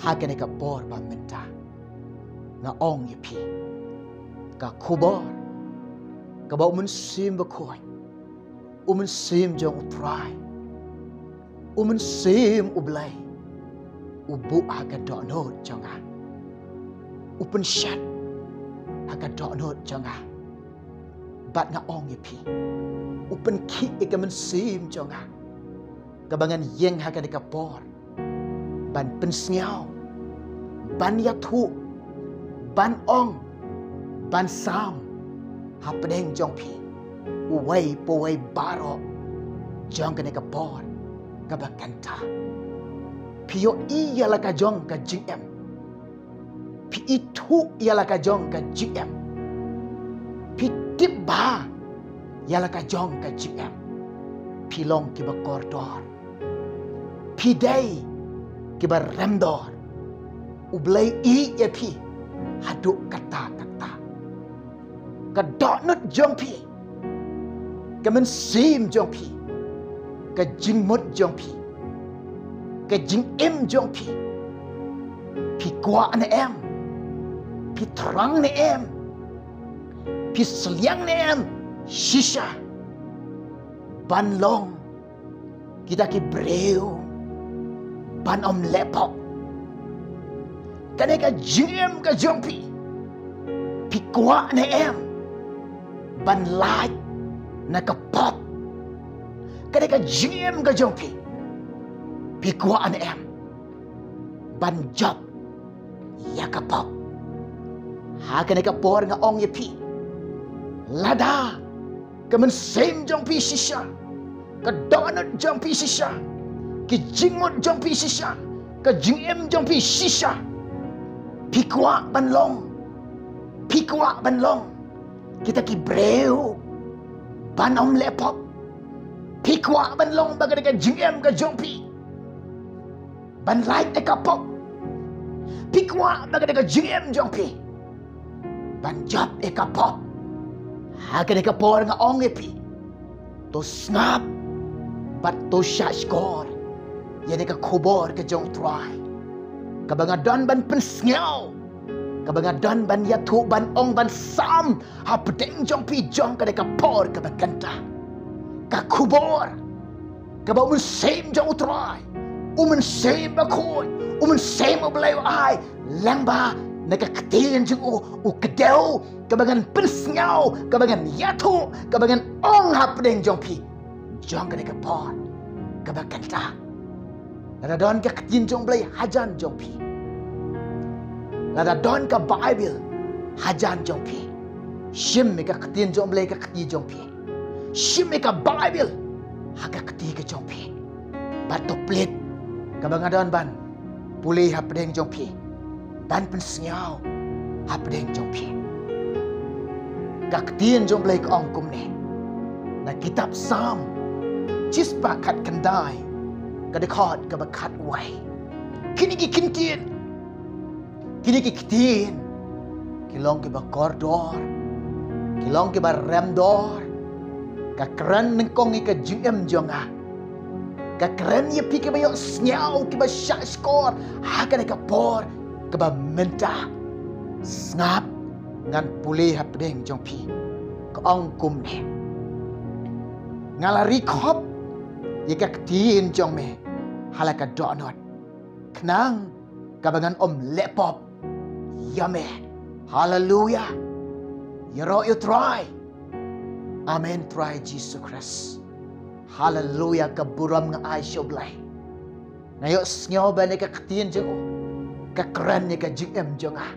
Hakan ka por ba menta. Nga ong yipi. Ka kubor. Ka ba umun sim ba koy. Umun sim jong utray. Umun sim ublay. Ubu haga donot jonga. Upen shat haga donot jonga. Bat nga ong yipi. Upen ki ikaman sim jonga. Kabangan yeng haga ka por. Ban pensnyaw. Ban yatu. Ban ong. Ban sam. Hapdeng jong pi. Uway poway baro. Jong ka por. Kabakanta. Pio iya la ka jong ka GM. Pi itu iya la ka jong ka GM. Pi tibba iya la ka jong ka GM. Pi long ki ba kordor. Pi day ki ba remdor. Ublay i ya pi. Haduk kata-kata. Kadonut jong pi. Kamen sim jong pi. Ka jingmut jong pi. Ka jing em jong pi. Pi kwa na em. Pi terang na em. Pi seliang na em. Shisha. Ban long. Kita ki breu. Ban om lepok. Kane ka jing em ka jong pi. Pi kwa na em. Ban light. Na ka pop. Kane ka jing em ka jong pi. Pi kwa na em. Ban job. Ya ka pop. Ha kane ka por nga ong ye pi. Lada. Kamen sem jong pi shisha. Ka donut jong pi shisha. Ki jingmut jong pi shisha. Ka jing em jong pi shisha. Pi kwa ban long. Pi kwa ban long. Kita ki breu. Ban om lepop. Pi kwa ban long baga ka jing em ka jong pi. Ban light ka pop. Pi kwa baga ka jing em jong pi. Ban job ka pop. Haga ka por nga ong pi. To snap. But to shot score. Yan ka kubor ka jong try. Kabangadon ban pensnyaw. Kabangadon ban yatu ban ong ban sam. Hapdeng jong pi jong ka por ka bakanta. Ka kubor. Kabaw mun same jong try. Umun same bakoy. Umun same oblay ay. Lang ba nakakatiyan jong u kadew. Kabangan pensnyaw. Kabangan yatu. Kabangan ong hapdeng jong pi. Jong ka por. Ka bakanta. Nadadon ka katin jong blay hajan jong pi. Nadadon ka Bible hajan jong pi. Shim ka katin jong blay ka kati jong pi. Shim ka Bible haga kati ka jong pi. Bato plit kabangadon ban pulih hapdeng jong pi. Ban pensnyaw hapdeng jong pi. Ka katin jong blay ka ong kumne. Na kitab Psalm cispa kat kendai. Kadekot kabakat way. Kini ki kintin. Kini ki kitin. Kilong ki ba kordor. Kilong ki ba remdor. Kakran nengkong ka jingem jonga. Kakran ye pi ki ba yung snyaw ki ba syak skor. Haga ka por. Ka ba menta. Snap. Ngan pulih hapdeng jong pi. Kaong kumne. Ngalari kop. Ye ka kitin jong me. Halaka donot. Knang. Kabangan om lepop. Yame. Hallelujah. Yero you try. Amen try Jesus Christ. Hallelujah. Kaburam nga ay syoblay. Ngayon snyaw ba ni kakatin jong o. Kakran ni ka GM jong a.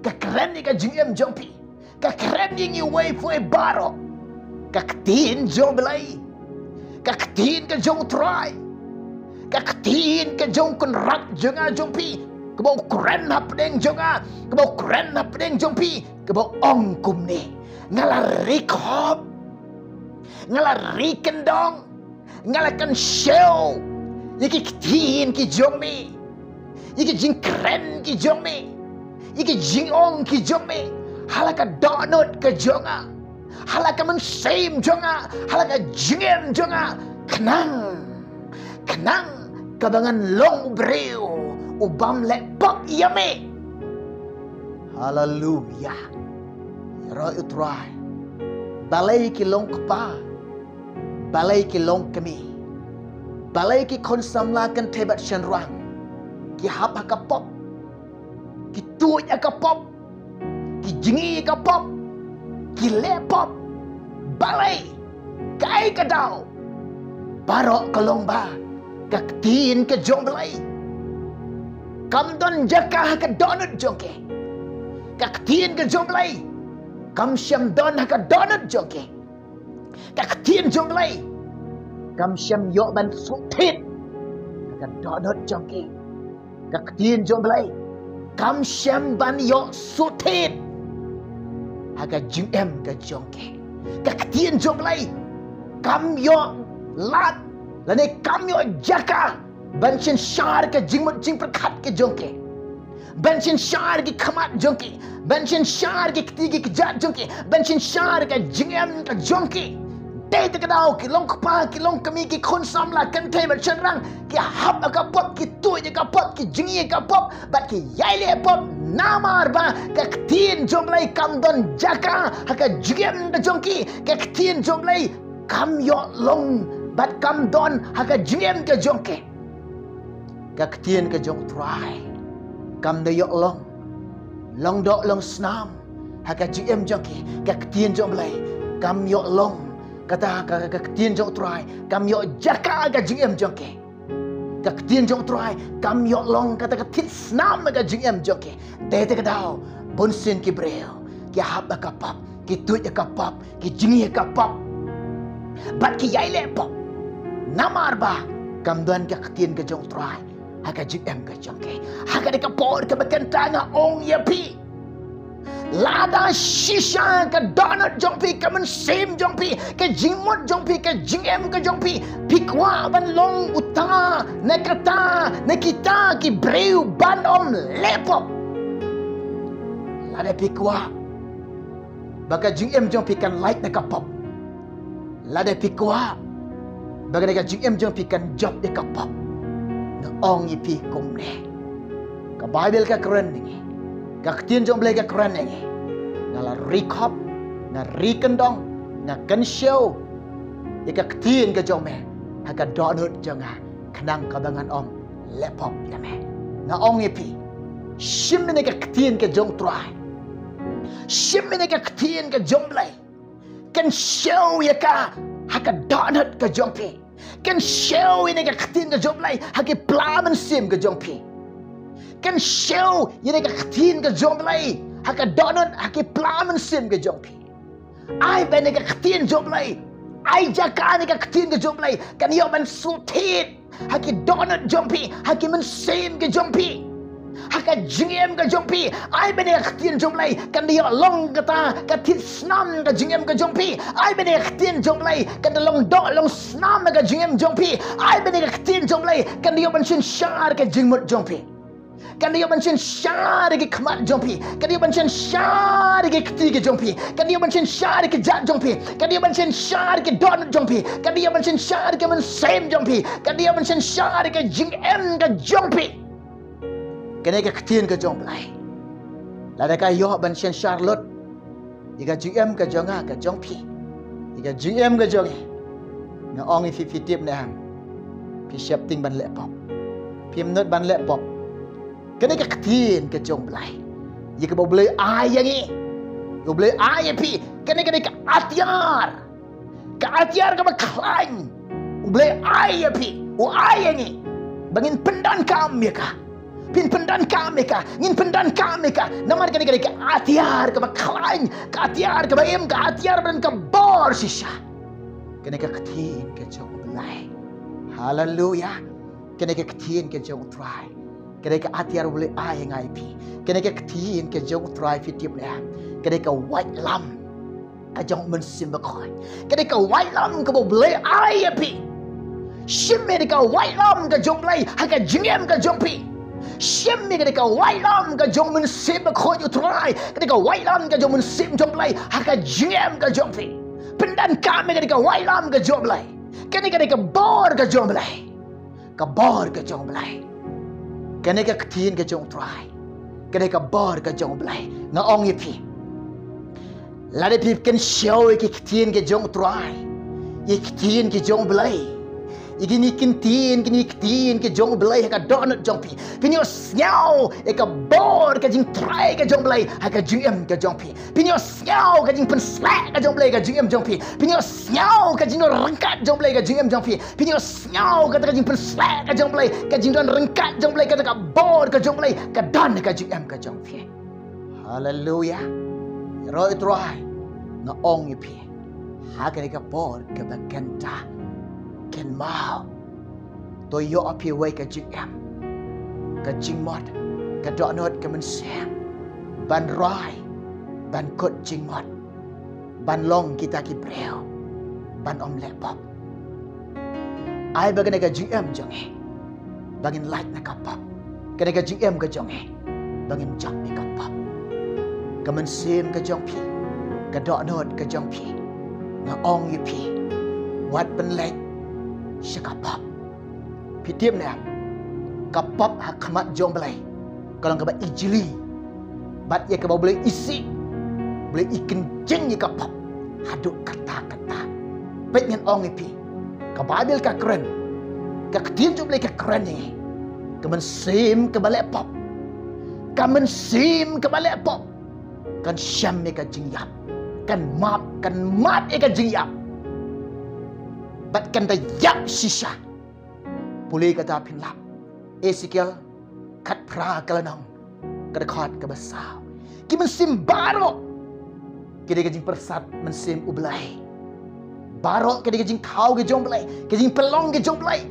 Kakran ni ka GM jong pi. Kakran ni way po e baro. Kakatin jong blay. Kakatin ka jong try. Kakatin ka jong kunrak jong a jong pi. Kabaw kren hapdeng jong a. Kabaw kren hapdeng jong pi. Kabaw ong kumni. Ngalari kop. Ngalari kendong. Ngalakan show. Yiki kitin ki jong mi. Yiki jing kren ki jong mi. Yiki jing ong ki jong mi. Halaka donut ka jong a. Halaka men same jong a. Halaka jingem jong a. Kenang. Kenang. Kabangan long breu. ubam le pop yame. Hallelujah. Yara utrai. Balai ki long kpa. Balai ki long kami. Balai ki kon samla kan tebat shan rang. Ki hap ka pop. Ki tu ka pop. Ki jingi ka pop. Ki le pop. Balai. Kai ka dau. Barok ka long ba. Kak tin ka jong balai. Kam don jakah ka donut jongke. Kak tin ka jong balai. Kam syam don ka donut jongke. Kak tin jong balai. Kam syam yok ban sutit. Ka donut jongke. Kak tin jong balai. Kam syam ban yok sutit. Haga jing em ka jongke. Kak tin jong balai. Kam yok lat. Lane kam yok jaka. Banshin shar ke jingmut jing perkat ke jongke. Banshin shar ke khamat jongke. Banshin shar ke ketigi ke jat jongke. Banshin shar ke jingem ke jongke. Day te kadau ki long kpa ki long kami ki khon samla kan thai bat chanrang ki hap ka pop ki tu ka pop ki jingi ka pop bat ki yaile pop namar ba ka tin jomlai kam don jaka haka jingem ke jongki ka tin jomlai kam yo long bat kam don haka jingem ke jongke. Kak tien ke jong try kam de yok long dok long snam haka gm jongki kak tien jong blai kam yok long kata kak tien jong try kam yok jaka ga gm jongki kak tien jong try kam yok long kata kak tit snam ga gm jongki de te kadau bonsin ki breo ki hab ka pap ki tu ka pap ki jingi ka pap bat ki yaile pop namar ba kam don kak tien ke jong try haka GM ke jongke haka de kapor ke bekentanga ong ya pi lada shisha ke donut jongpi ke mensim jongpi ke jingmut jongpi ke GM ke jongpi pikwa ban long uta nekata nekita ki breu ban om lepop lada pikwa baka GM jongpi kan light de kapop lada pikwa baka de GM jongpi kan job de kapop ong ipi kumne ka Bible ka keren ni ka tin jong blai ka keren ni ngala recop na rikendong na kan show ka tin ka jong me ha ka donut jonga kanang ka bangan ong lepop ya me na ong ipi shimne ka tin ka jong try shimne ka tin ka jong blai kan show ya ka ha ka donut ka jong pi kan show ini ke ketin ke job lai haki plamen sim ke jong pi kan show ini ke ketin ke job lai haka donut haki plamen sim ke jong pi ai ben ke ketin job lai ai jaka ni ke ketin ke job lai kan yo ban sutit haki donut jong pi haki men sim ke jong pi haka jingem ke jong pi ai ben ke ketin jong lai kan dia long kata ka tit snam ke jingem ke jong pi ai ben ke ketin jong lai kan long do long snam ke jingem jong pi ai ben ke ketin jong lai kan dia ban shin shar ke jingmut jong pi kan dia ban shin shar ke khamat jong pi kan dia ban shin shar ke keti ke jong pi kan dia ban shin shar ke jat jong pi kan dia ban shin shar ke donut jong pi kan dia ban shin shar ke men sem jong pi kan dia ban shin shar ke jingem ke jong pi kene ke ketin ke jong blai lada ka yo ban shen Charlotte iga GM ke jonga ke jong pi iga GM ke jong nga ong fi tip ne ham pi shep ting ban le pop pi mnot ban le pop kene ke ketin ke jong blai ye ke bo blai ai yangi yo blai ai pi kene ke atiar ke ba khlain u blai ai pi u ai yangi bangin pendan kam ya ka pin pendan kami ka ngin pendan kami ka namar ka ka atiar ka baklain ka atiar ka baim ka atiar ban ka bor sisha kene ka ketin ka jong blai hallelujah kene ka ketin ka jong try kene ka atiar boleh ai ngai pi kene ka ketin ka jong try fitip le kene ka white lam ka jong men sim ba khoi kene ka white lam ka boleh ai pi shimme ka white lam ka jong blai ha ka jingem ka jong pi Shimmy ketika wailam ka jong men sim khoi you try ketika wailam ka jong men sim jong lai haka jam ka jong pi pendan kami ketika wailam ka jong lai ketika bor ka jong lai ka bor ka jong lai Kene ka ketin ka jong try. Kene ka bor ka jong blai. Nga ong ye pi. Lade pi ken show ki ketin ka jong try. Ye ketin ki jong blai. Igini kintin ke jong belai ka donut jong pi. Pinyo snyau ka bor ka jing try ka jong belai ka jing em ka jong pi. Pinyo snyau ka jing pen slack ka jong belai ka jing em jong pi. Pinyo snyau ka jing rengkat jong belai ka jing em jong pi. Pinyo snyau ka jing pen slack ka jong belai ka jing don rengkat jong belai ka bor ka jong belai ka don ka jing em ka jong pi. Hallelujah. Roi try na ong pi. Ha ka bor ka bakanta. Ken mau to yo api wai ka jing em ka jing mod ka donut ka men sam ban rai ban kot jing mod ban long kita ki breo ban om lek pop ai ba ka jing em jong e bangin light na ka pop ka jing em ka jong e bangin jak ni ka pop ka men sam ka jong pi ka donut ka jong pi na ong yi pi wat ban lek Syakapap Pitiam ni Kapap hakamat jong belai Kalau kabat ijili Bat ia kabau boleh isi Boleh ikan jeng ye kapap Haduk kata-kata Pet ngan ong ipi Kababil ka keren Kaketiam jong boleh ka keren ni Kamen sim kabalik pop Kamen sim kabalik pop Kan syam ye ka jingyap Kan map ye ka jingyap Bat kan da yap sisa Pulih kata pinlap Ezekiel Kat pra kalanong Kada khot ka basaw Ki mensim baro Kida kajing persat mensim ublay Baro kida kajing tau ke jong blay Kajing pelong ke jong blay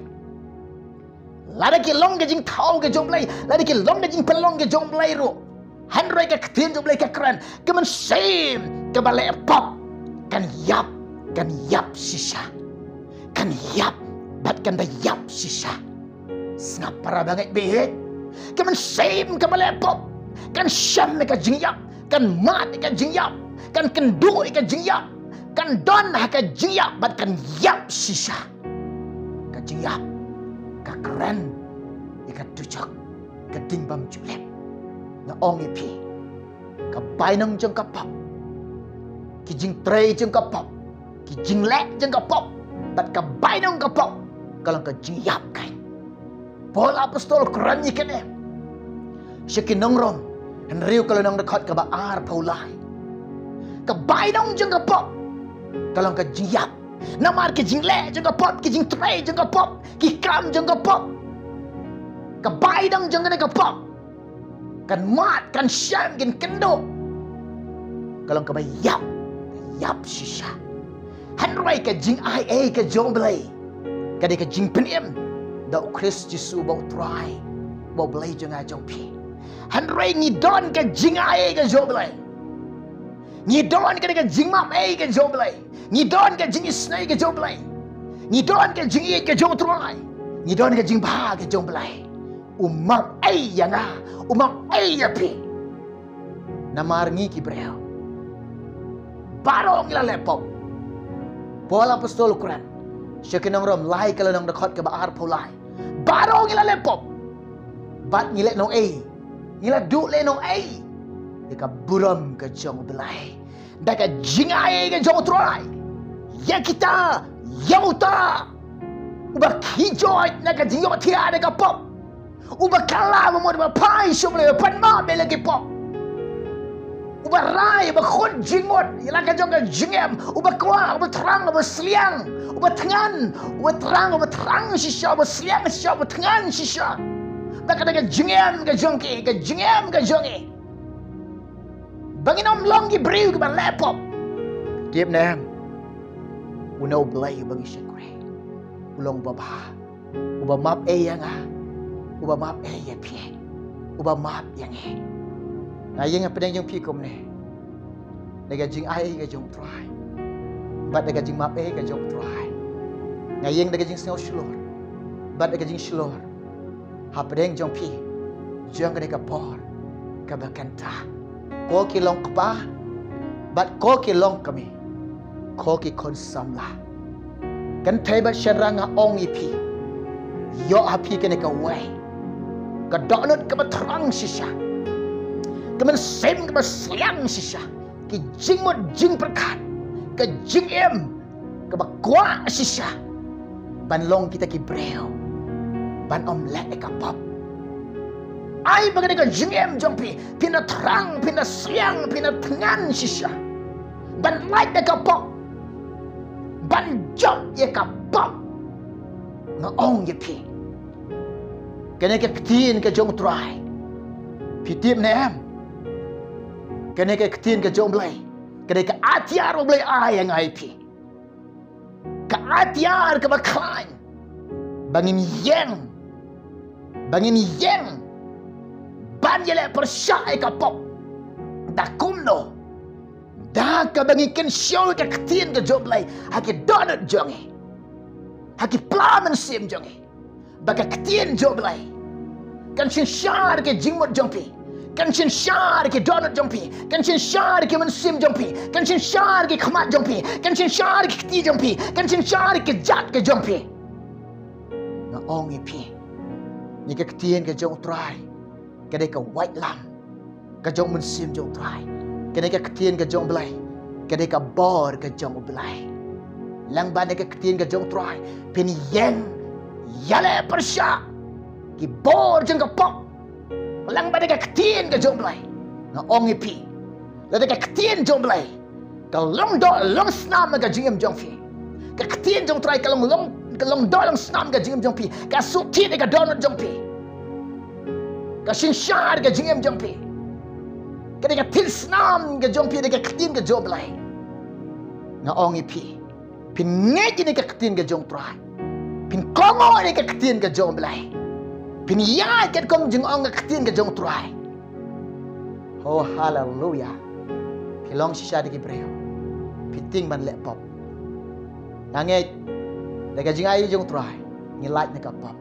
Lada ki long kajing tau ke jong blay Lada ki long kajing pelong ke jong blay ro Handrai ka ketin jong blay ka keren Ka mensim Ka balai pop Kan yap sisa Kan yap bat kan da yap sisa snap para banget behek kan same ka malepop kan syam ka jingyap kan mat ka jingyap kan kendu ka jingyap kan don ka jingyap bat kan yap sisa ka jingyap ka keren ka tujak ka dingbam julep na ong ipi ka bainang jeng ka pop ki jing tray jeng ka pop ki jing lek jeng ka pop Bat ka bainong ka pop Kalau ka jingyap kay Paul Apostol keren ni kene Syakin nongrom Henriu kalau nang dekat ka baar paulay Ka bainong jeng ka pop Kalau ka jingyap Namar ka jingle jeng ka pop Ki jing tray jeng ka pop Ki kam jeng ka pop Ka bainong jeng ka pop Kan mat kan syam kan kendo Kalau ka bayap Yap sisa Hanrai ka jing ai ka jong belai Kadi ka jing penim Dau Chris Jesu bau try Bau belai jong ajong pi Hanrai ni don ka jing ai ka jong belai Ni don ka jing map ai ka jong belai Ni don ka jing isnai ka jong belai Ni don ka jing ai ka jong try Ni don ka jing ba ka jong belai Umam ai yang Umam ai ya pi Namar ngi ki breo Barong ila lepop Paul Apostol Quran Syakinong rom lai kalau nang dekat ke baar paulai Baro ngila lepop Bat ngilek nong ai Ngila duk le nong ai Deka buram ke jong belai Deka jingai ke jong troy Ya kita Ya uta Uba kijoi Naka jingok tia deka pop Uba kala Memod bapai Syumle Pan ma bela ke pop Uba rai, uba khut jingot, ialah kajong ka jingem, uba kuah, uba terang, uba seliang, uba tengan, uba terang sisa, uba seliang sisa, uba tengan sisa. Tak ada ka jingem ka jongki, ka jingem ka jongi. Bangin om long ki briu ka laptop. Tiap nang, uno belai bangi syakre. Ulong baba, uba map yang uba map ya pie, uba map yang Ngayeng apa yang pi kom ni? Nega jing ai ka jong try. Bat nega jing map ka jong try. Ngayeng nega jing snow shlor. Bat nega jing shlor. Apa yang jong pi? Jong nega por. Ka bakanta. Ko ki long kpa. Bat ko ki long kami. Ko ki kon samla. Kan thai bat sharanga ong ipi. Yo api ka nega wai. Kadonot ka terang sisa. Kemen sem ka seliang sisa. Ki jingmut jing perkat. Ka jing em ka bakwa sisa. Ban long kita ki breo. Ban om le ka pop. Ai bagai ka jing em jompi. Pina terang, pina seliang, pina tengan sisa. Ban light ka pop. Ban job ye ka pop. Ngaong ye pi. Kena ke ketin ke jong try. Pitip ne em. Kena ke ketin ke jong blai. Kena ke atiar blai ai yang ai pi. Ke atiar ke baklan. Bangin yang. Bangin yang. Ban ye le persai ka pop. Da kumno. Da ka bangikan show ke ketin ke jong blai. Haki donut jongi. Haki plamen sim jongi. Baka ketien jo belai. Kan sin syar ke jingmut jompi. Kan sin syar ke donut jompi. Kan sin syar ke mensim jompi. Kan sin syar ke khamat jompi. Kan sin syar ke keti jompi. Kan sin syar ke jat ke jompi. Na ong ipi. Ni ke ketien ke jong try. Kadai ke white lam. Ke jong mensim jong try. Kadai ke ketien ke jong belai. Kadai ke bor ke jong belai. Lang ban ke ketien ke jong try. Pin yang yale persya ki bor jeng ka pop lang ba ka ketien ka jomblai na ong ipi la ka ketien jomblai ka long do long snam ka jingem jongfi ka ketien jong try ka long do long snam ka jingem jongfi ka suti ka donut jongfi ka sinshar ka jingem jongfi ka til snam ka jongfi ka ketien ka jomblai na ong ipi pingeji ni ka ketien ka jong try Pin kongo ni ka ketien ka jong belai. Pin ya ket kom jeng ong ka ketien ka jong try. Oh hallelujah. Pilong sisa di kibreo. Piting ban lek pop. Nanget daga jeng ai jong try. Ni light ni ka pop.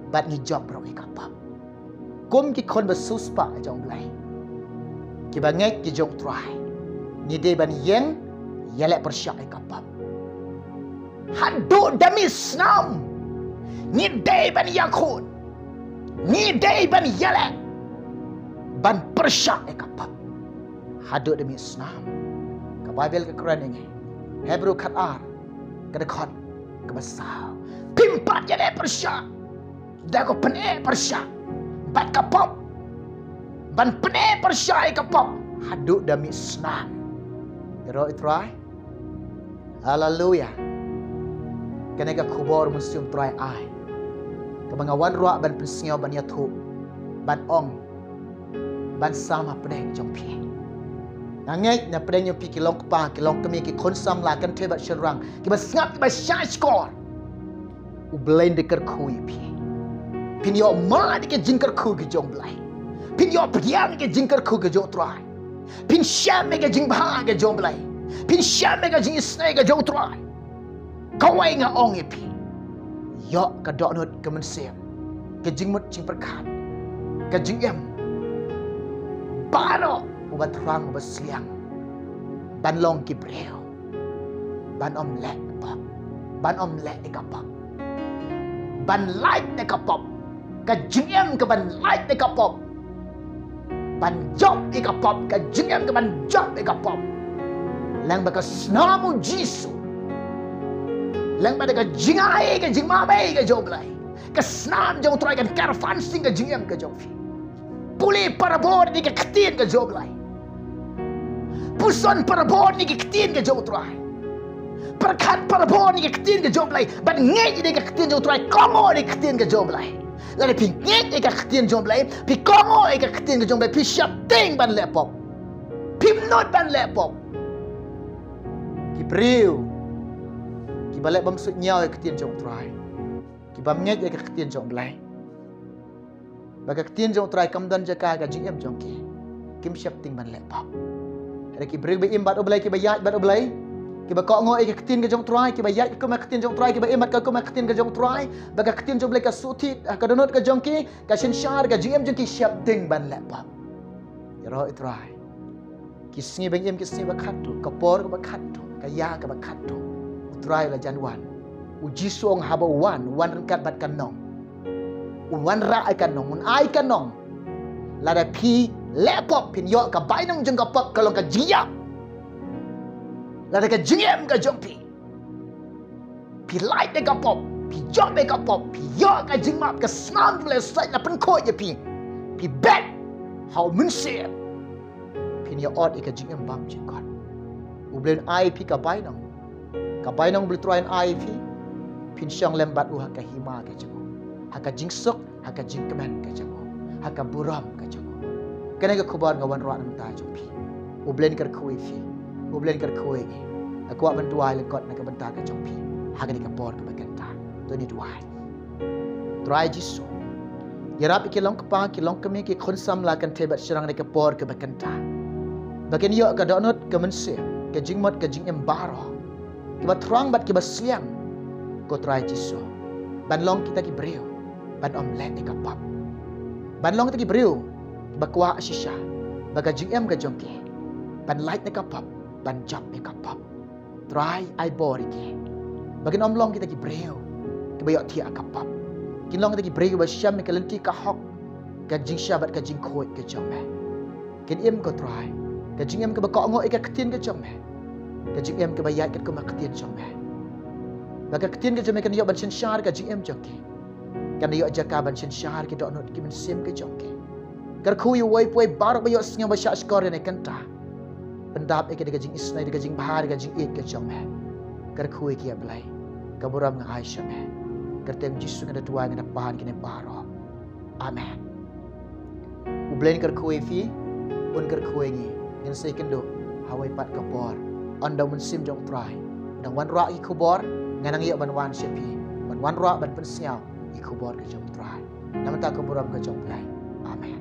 Bat ni job bro ni ka pop. Kum ki kon besus pa jong belai. Ki banget ki jong try. Ni de ban yen yelek persyak ka pop. Hadu demi snam. Ni day ban yakun. Ni day ban yelek. Ban persyak kapap. Hadu demi snam. Ke Bible ke Quran ini. Hebrew kat ar. Ke dekot. Ke besar. Pimpat yelek persyak. Dah ko pene persyak. Bat kapap. Ban pene persyak kapap. Hadu demi snam. Kero itrai. Hallelujah. Kena ka kubor museum try ai. Kebangawan ruak ban pensiau ban yatu. Ban ong. Ban sama pedeng jompi. Nangai na pedeng jompi kilong kepa kilong kemi ki konsam la kan tebat syarang. Ki basngap ki basyai skor. U blend deker kui pi. Pin yo ma de ke jingker ku ke jong blai. Pin yo pediang ke jingker ku ke jong try. Pin syam ke jing bah ke jong blai. Pin syam ke jing snai ke jong try. Kawai nga ong ipi. Yok ka donut ke mensim. Ke jingmut jing perkat. Ke jing em. Baro ubat rang ubat seliang. Ban long ki breo. Ban om lek pop. Ban om lek ka pop. Ban light ne ka pop. Ke jing em ke ban light ne ka pop. Ban job ne ka pop. Ke jing em ke ban job ne ka pop. Lang ba ka snamu Jisu. Lang pada ka jingai ka jingmamai ka joblai. Ka snam jong try kan karfan sing ka jingem ka jongfi. Puli parabor ni ka ketien ka joblai. Puson parabor ni ka ketien ka jong try. Perkat parabor ni ka ketien ka joblai. Ban ngai ni ka ketien jong try. Kongo ni ka ketien ka joblai. Lalu pi ngai ni ka ketien joblai. Pi kongo ni ka ketien ka joblai. Pi siap ting ban lepop. Pi not ban lepop. Ki priu. Ki balik bamsud nyau ke ketien jong try. Ki bam nget ke ketien jong blai. Baka ketien jong try kam dan jaka ga jing em jong ki. Kim siap ting ban lek pop. Ada ki breg be im bat oblai ki bayat bat oblai. Ki ba ko ngo ke ketien ga jong try ki bayat ko ma ketien jong try ki ba emat ka ko ma ketien ga jong try. Baka ketien jong blai ka suti ka donut ka jong ki ka shin shar ga jing em jong ki siap ting ban lek pop. Ya ro try. Ki sngi bang em ki sngi ba khattu ka por ka ba khattu ka ya ka ba khattu. Try la Januan. Uji suong haba wan rengkat bat kanong. wan ra ai kan nong mun ai kan nong la da phi le pop pin yo ka bai nong jeng ka pop kalong ka jia la da ka jiem ka jong pi light de ka pop pi job de ka pop pi yo ka jing map ka snam le sai la pen ko ye pi bet how mun se pin yo ot ka jing em bam jing kon u blen ai pi ka bai nong bel troin ai pi pin syang lembat u ha ka hima ka jeng haka jing sok haka jing kemen ka jeng haka buram ka jeng kana ka khubar ngawan ro nam ta jong pi u blen kar khoi fi u blen kar khoi ni aku ban tuai le kot na ka banta ka jong pi haka ni ka por ka bakan ta to ni tuai try jisu yarap ki long ka pa ki long kami ki khon sam la kan tebat serang ni ka por ka bakan ta bakan yo ka donot ka mense ka jing mot ka jing embaro ki ba trang bat ki ba siang ko try jisu ban long kita ki breu ban omlet ni ka pap ban long kita ki breu bakwa shisha baga jing em ka jongke ban light ni ka pap ban job ni ka pap try ai bori ki bagin om long kita ki breu ki bayok ti ka pap kin long kita ki breu ba syam ni ka lenti ka hok ka jing syabat ka jing khoi ka jong me kin em ko try ka jing em ka ba ko ngo ka ktin ka jong me ka jing em ka ba yat ka ko ma ktin jong me baga ktin ka jong me kan yo ban shin shar ka jing em jong ki kan yo jaka ban shin shar ki do not ki men sim ka jong ki kar khui wai poi bar ba yo snya ba sha skor ne kan ta pendap ek de jing isnai de jing bahar de jing et ka jong me kar khui ki ablai ka buram nga aisha me kar tem jisu nga tuwa nga pahan ki ne baro amen ublen kar khui fi un kar khui ni ngin sai kendo hawai pat ka por anda mun sim jong try dang wan ra i khubor nganang yo ban wan shepi ban wan ra ban pen siao i khubor ka jong try namata ka buram ka jong plai amen